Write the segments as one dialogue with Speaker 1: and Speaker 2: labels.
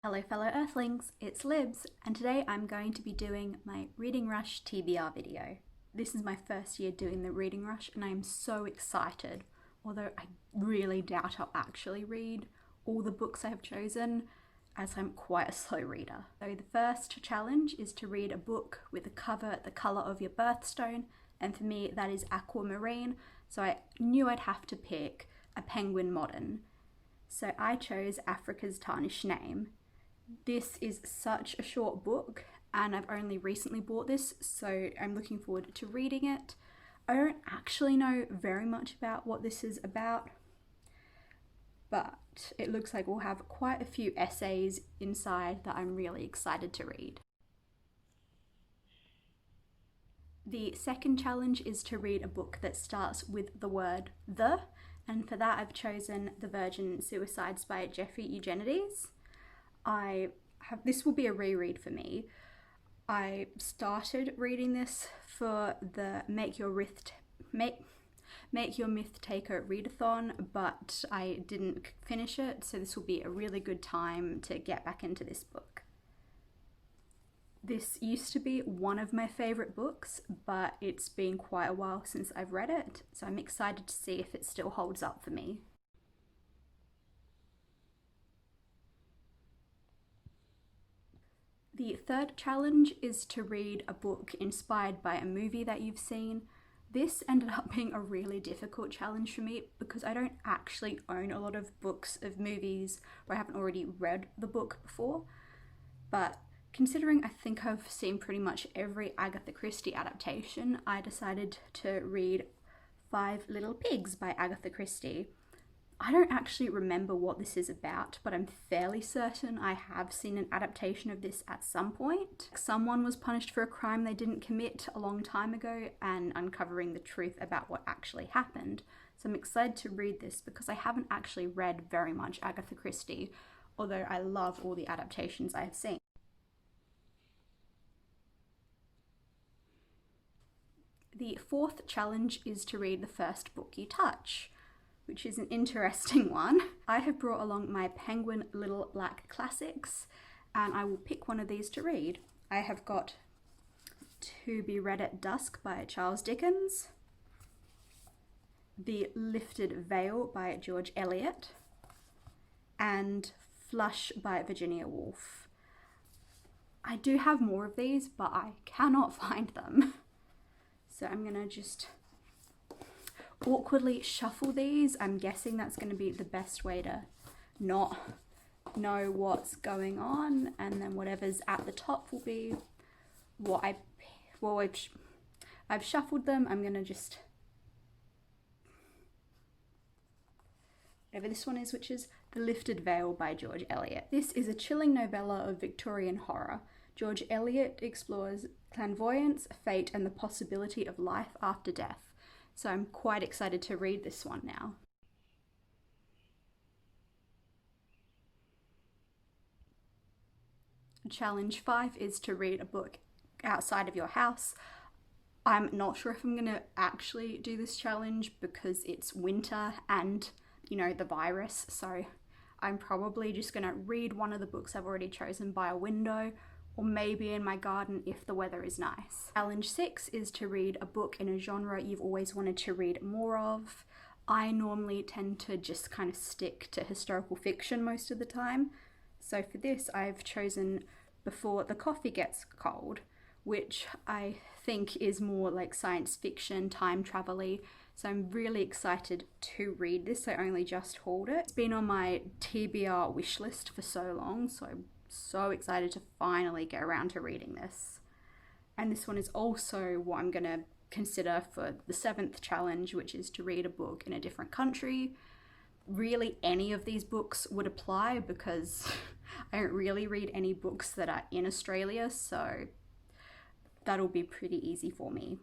Speaker 1: Hello fellow Earthlings, it's Libs, and today I'm going to be doing my Reading Rush TBR video. This is my first year doing the Reading Rush and I am so excited, although I really doubt I'll actually read all the books I have chosen, as I'm quite a slow reader. So the first challenge is to read a book with a cover the colour of your birthstone, and for me that is aquamarine, so I knew I'd have to pick a penguin modern. So I chose Africa's Tarnished Name. This is such a short book and I've only recently bought this, so I'm looking forward to reading it. I don't actually know very much about what this is about, but it looks like we'll have quite a few essays inside that I'm really excited to read. The second challenge is to read a book that starts with the word "the", and for that I've chosen The Virgin Suicides by Jeffrey Eugenides. This will be a reread for me. I started reading this for the Make Your Myth Taker readathon, but I didn't finish it, so this will be a really good time to get back into this book. This used to be one of my favourite books, but it's been quite a while since I've read it, so I'm excited to see if it still holds up for me. The third challenge is to read a book inspired by a movie that you've seen. This ended up being a really difficult challenge for me because I don't actually own a lot of books of movies where I haven't already read the book before. But considering I think I've seen pretty much every Agatha Christie adaptation, I decided to read Five Little Pigs by Agatha Christie. I don't actually remember what this is about, but I'm fairly certain I have seen an adaptation of this at some point. Someone was punished for a crime they didn't commit a long time ago and uncovering the truth about what actually happened. So I'm excited to read this because I haven't actually read very much Agatha Christie, although I love all the adaptations I have seen. The fourth challenge is to read the first book you touch, which is an interesting one. I have brought along my Penguin Little Black Classics and I will pick one of these to read. I have got To Be Read at Dusk by Charles Dickens, The Lifted Veil by George Eliot, and Flush by Virginia Woolf. I do have more of these, but I cannot find them. So I'm gonna just awkwardly shuffle these. I'm guessing that's going to be the best way to not know what's going on, and then whatever's at the top will be what I've shuffled them. I'm going to just whatever this one is, which is The Lifted Veil by George Eliot. This is a chilling novella of Victorian horror. George Eliot explores clairvoyance, fate, and the possibility of life after death. So I'm quite excited to read this one now. Challenge 5 is to read a book outside of your house. I'm not sure if I'm going to actually do this challenge because it's winter and, the virus, so I'm probably just going to read one of the books I've already chosen by a window, or maybe in my garden if the weather is nice. Challenge 6 is to read a book in a genre you've always wanted to read more of. I normally tend to just kind of stick to historical fiction most of the time. So for this, I've chosen Before the Coffee Gets Cold, which I think is more like science fiction, time travel-y. So I'm really excited to read this. I only just hauled it. It's been on my TBR wish list for so long, so I'm so excited to finally get around to reading this. And this one is also what I'm going to consider for the 7th challenge, which is to read a book in a different country. Really, any of these books would apply because I don't really read any books that are in Australia, so that'll be pretty easy for me.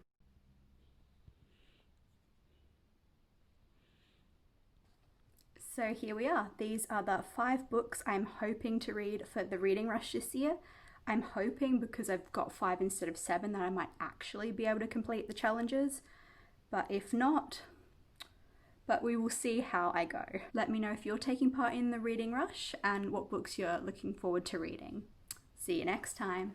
Speaker 1: So here we are. These are the 5 books I'm hoping to read for the Reading Rush this year. I'm hoping because I've got 5 instead of 7 that I might actually be able to complete the challenges. But if not, but we will see how I go. Let me know if you're taking part in the reading rush and what books you're looking forward to reading. See you next time.